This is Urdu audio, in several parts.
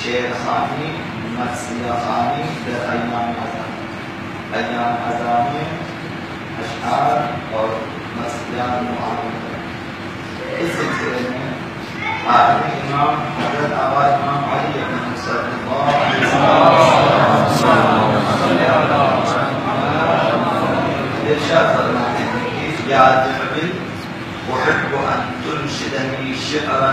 شعر خانی مرثیہ خانی در ایام اذان میں اشعار اور مرثیات معاملہ. اس سلسلے میں آخری امام حضرت آبا امام علی بن صلی اللہ علیہ وسلم ارشاد فرماتے ہیں کہ یا جبل احب ان تنشدنی شعرا،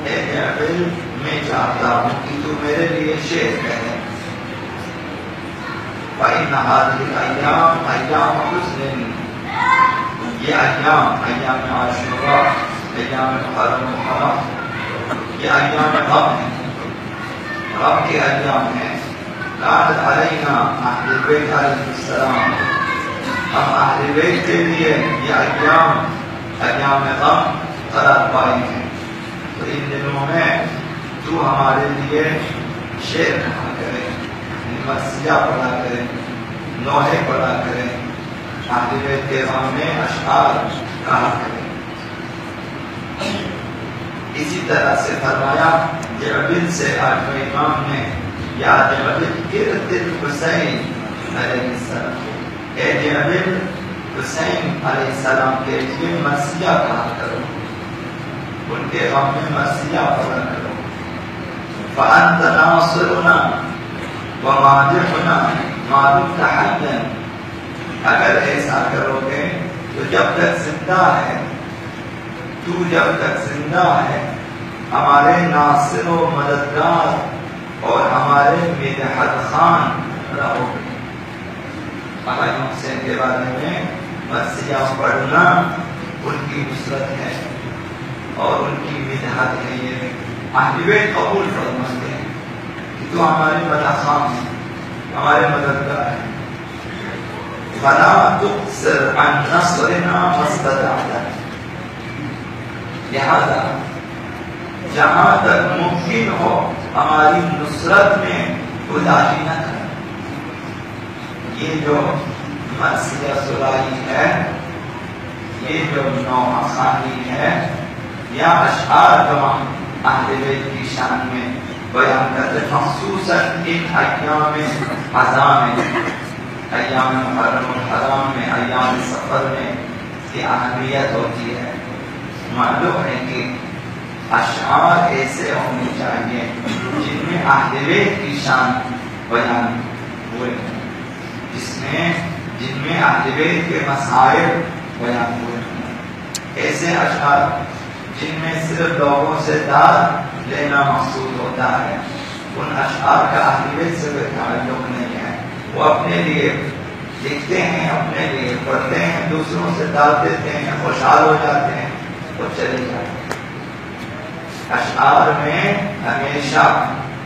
اے جبل میں چاہتا ہوں کہ تو میرے لیے شعر کہے. فإن هذه الأيام أيام حزن، یہ ایام عاشوراء، ایام محرم الحرام، یہ ایام غم ہیں، غم کے ایام ہیں. كانت علينا اہل بیت علیہ السلام، ہم اہل بیت کے لیے یہ ایام غم قرار پائی ہیں. تو ان دنوں میں تو ہمارے لیے شعر کہا کرے، مرثیہ پڑھا کرے، نوحے پڑھا کرے، اہل بیت کے غم میں اشعار کہا کرے. اسی طرح سے فرمایا جعبل سے آٹھویں امام نے یا جعبل ارد الحسین علیہ السلام، اے جعبل حسین علیہ السلام کے لیے مرثیہ کہا کرو، ان کے غم میں مرثیہ پڑھا کرو. فأنت ناصرنا ومادحنا ما دمت حیا، اگر ایسا کرو گے تو جب تک زندہ ہے، تو جب تک زندہ ہے ہمارے ناصر و مددگار اور ہمارے مدحت خان رہو گے. آقا حسین کے بارے میں مرثیہ پڑھنا ان کی نصرت ہے اور ان کی مدحت ہے. یہ اہل بیت قبول فرماتے ہیں کہ تو ہمارے مدح خان ہیں، ہمارے مددگار ہیں. فلا تقصر عن نصرنا ما استطعت، لہذا جہاں تک ممکن ہو ہماری نصرت میں کوتاہی نہ کریں. یہ جو مرثیہ سرائی ہے، یہ جو نوحہ خوانی ہے یا اشعار جو ہم اہل بیت کی شان میں بیان کرتے ہیں، خصوصاً ان ایام اذان میں، ایام محرم الحرام میں، ایام سفر میں اس کی اہمیت ہوتی ہے. معلوم ہے کہ اشعار ایسے ہونے چاہیے جن میں اہل بیت کی شان بیان ہوئے، جن میں اہل بیت کے مسائل بیان ہوئے. ایسے اشعار جن میں صرف لوگوں سے داد لینا مقصود ہوتا ہے، ان اشعار کا اہل بیت سے کوئی تعلق نہیں ہے. وہ اپنے لیے لکھتے ہیں، اپنے لیے پڑھتے ہیں، دوسروں سے داد دیتے ہیں، خوشحال ہو جاتے ہیں اور چلے جاتے ہیں. اشعار میں ہمیشہ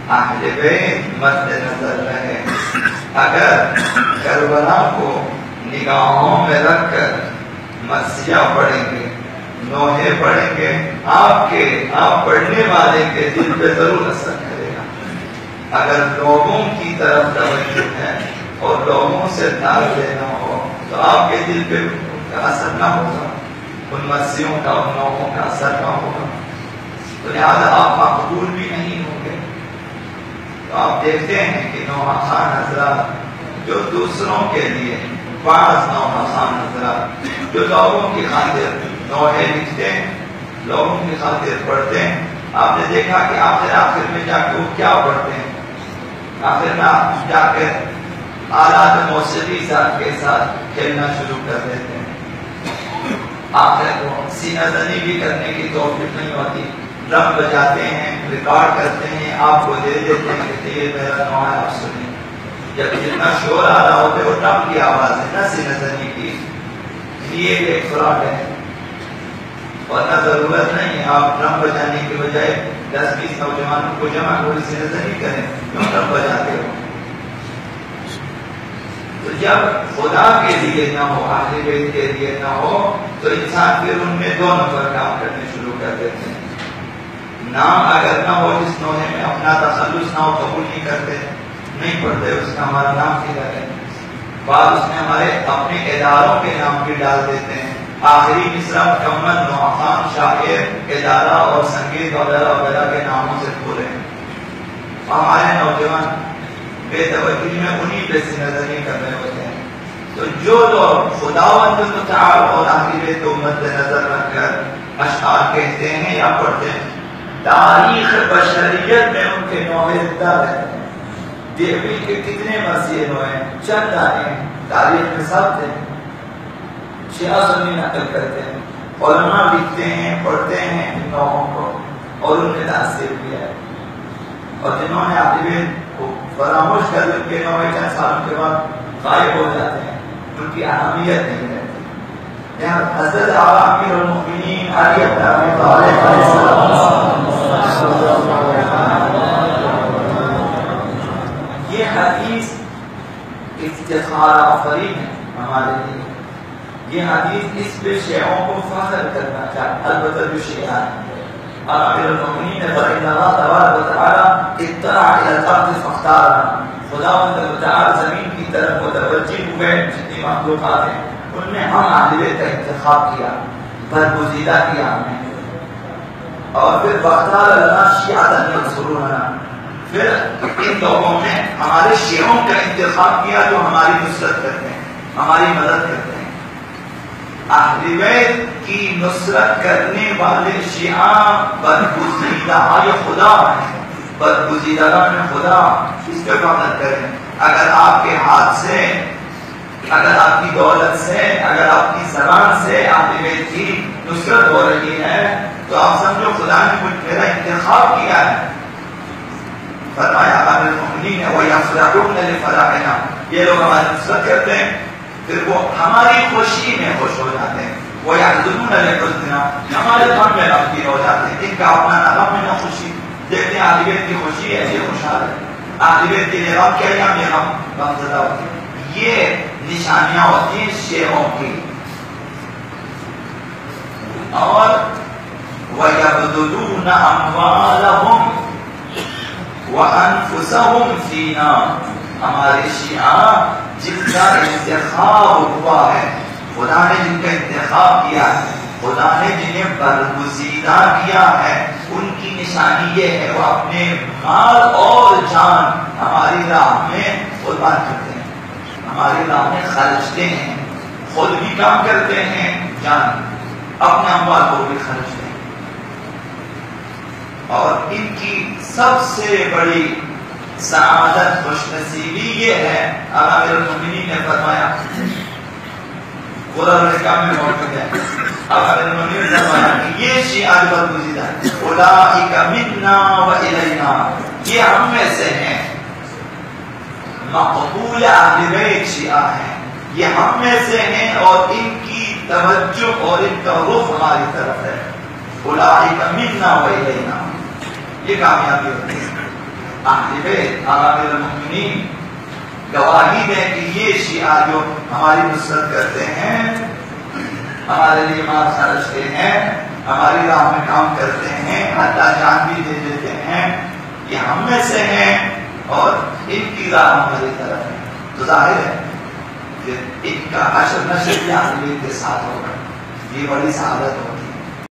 اہل بیت مد نظر رہے. اگر کربلا کو نگاہوں میں رکھ کر مرثیہ پڑھیں گے، نوحے پڑھیں گے، آپ پڑھنے والے کے دل پہ ضرور اثر کرے گا. اگر لوگوں کی طرف توجہ ہے اور لوگوں سے داد لینا ہو تو آپ کے دل پہ ان کا اثر نہ ہوگا، ان مرثیوں کا، ان نوحوں کا اثر نہ ہوگا. تو لہٰذا آپ مقبول بھی نہیں ہوں گے. تو آپ دیکھتے ہیں کہ نوحہ خوان حضرات جو دوسروں کے لیے، بعض نوحہ خوان حضرات جو لوگوں کی خاطر نوحے لکھتے ہیں، لوگوں کی خاطر پڑھتے ہیں، آپ نے دیکھا کہ آخر میں جا کے وہ کیا پڑھتے ہیں؟ آخر میں جا کے آلات موسیقی کے ساتھ کھیلنا شروع کر دیتے ہیں. آخر کو سینہ زنی بھی کرنے کی توفیق نہیں ہوتی. ڈرم بجاتے ہیں، ریکارڈ کرتے ہیں، آپ کو دے دیتے ہیں کہ یہ میرا نوحہ آپ سنیں. جب جتنا شور آ رہا ہوتا ہے وہ ڈرم کی آواز ہے، نہ سینہ زنی کی. یہ ایک فراڈ ہے، ورنہ ضرورت نہیں ہے آپ ڈرم بجانے کی بجائے 10-20 نوجوانوں کو جمع کوئی سینہ زنی کریں، کیوں ڈرم بجاتے ہو؟ تو جب خدا کے لیے نہ ہو، اہل بیت کے لیے نہ ہو، تو انسان پھر ان میں 2 نمبر کام کرنے شروع کر دیتے ہیں. نام اگر نہ ہو جس نوحے میں، اپنا تخلص نہ ہو، قبول نہیں کرتے، نہیں پڑھتے، اس کا ہمارا نام کدھر ہے؟ بعد اس میں ہمارے اپنے اداروں کے نام بھی ڈال دیتے ہیں. آخری مصرع مکمل نوحہ خوان، شاعر، ادارہ اور سنگیت وغیرہ وغیرہ کے ناموں سے پورے ہیں. ہمارے نوجوان بے توجہی میں انہی پہ سے نظریں کر رہے ہوتے ہیں. تو جو لوگ خداوند متعال اور اہل بیت کو مد نظر رکھ کر اشعار کہتے ہیں یا پڑھتے ہیں، تاریخ بشریت میں ان کے نوحے زندہ رہتے ہیں. دیوی کے کتنے مسیح ہوئے، چند آئے تاریخ میں سب تھے. شیعہ سنی نقل کرتے ہیں، علماء لکھتے ہیں، پڑھتے ہیں ان نوحوں کو اور ان نے تاثیر کیا ہے. اور جنہوں نے اہل بیت کو فراموش کر ان کے نوحے چند سالوں کے بعد غائب ہو جاتے ہیں، ان کی اہمیت نہیں رہتی. یہاں حضرت امیر المؤمنین علی بن ابی طالب علیہ السلام، یہ حدیث افتخار آفرین ہے ہمارے لیے. یہ حدیث اس پہ شیعوں کو فخر کرنا چاہتا، البتہ جو شیعہ امیر المؤمنین نے فإن اللہ تبارک و تعالی اطلع الی الارض فاختارنا، خداوند متعال زمین کی طرف متوجہ ہوئے، جتنی مخلوقات ہیں ان میں ہم اہل بیت کا انتخاب کیا، برگزیدہ کیا ہم نے. اور پھر واختار لنا شیعۃ ینصروننا، پھر ان لوگوں نے ہمارے شیعوں کا انتخاب کیا جو ہماری نصرت کرتے ہیں، ہماری مدد کرتے ہیں. اہل بیت کی نصرت کرنے والے شیعہ برگزیدہ خدا ہیں، برگزیدگان خدا. اس پہ فخر کریں. اگر آپ کے ہاتھ سے، اگر آپ کی دولت سے، اگر آپ کی زبان سے اہل بیت کی نصرت ہو رہی ہے تو آپ سمجھو خدا نے کچھ میرا انتخاب کیا ہے. فرمایا امیر المؤمنین وَيَفْرَحُونَ لِفَرَحِنَا، یہ لوگ ہماری نصرت کرتے ہیں پھر وہ ہماری خوشی میں خوش ہو جاتے ہیں. وَيَحْزُنُونَ لِحُزْنِنَا، ہمارے غم میں غمگین ہو جاتے ہیں. ان کا اپنا نہ غم نہ خوشی. دیکھتے ہیں اہل بیت کی خوشی ہے، یہ خوشحال ہے. اہل بیت کے لیے غم کیا ہے، ہم یہ غم زدہ ہوتے ہیں. یہ نشانیاں ہوتی ہیں شیعوں کی. اور وَيَبْذُلُونَ أَمْوَالَهُمْ وَأَنفُسَهُمْ فِينَا، ہمارے شیعہ جن کا انتخاب ہوا ہے، خدا نے جن کا انتخاب کیا ہے، خدا نے جنہیں برگزیدہ کیا ہے، ان کی نشانی یہ ہے وہ اپنے مال اور جان ہماری راہ میں قربان کرتے ہیں، ہماری راہ میں خرچتے ہیں. خود بھی کام کرتے ہیں، جان اپنے اموال کو بھی خرچتے ہیں. اور ان کی سب سے بڑی سعادت خوش نصیبی یہ ہے، امیر المؤمنین نے فرمایا، قرآن الحکام میں موجود ہے، امیر المؤمنین نے فرمایا کہ یہ شیعہ برگزیدہ ہے، اولئک منا و الینا، یہ ہم میں سے ہیں، مقبول اہل بیت شیعہ ہیں، یہ ہم میں سے ہیں اور ان کی توجہ اور ان کا رخ ہماری طرف ہے. اولئک منا و الینا، یہ کامیابی ہوتی ہے. اہل بیت امیر المؤمنین گواہی دیں کہ یہ شیعہ جو ہماری نصرت کرتے ہیں، ہمارے لیے مال خرچتے ہیں، ہماری راہ میں کام کرتے ہیں، حتی جان بھی دے دیتے ہیں، یہ ہم میں سے ہیں اور ان کی راہ ہماری طرف ہے. تو ظاہر ہے کہ ان کا حشر نشر بھی اہل بیت کے ساتھ ہوگا. یہ بڑی سعادت ہوگی.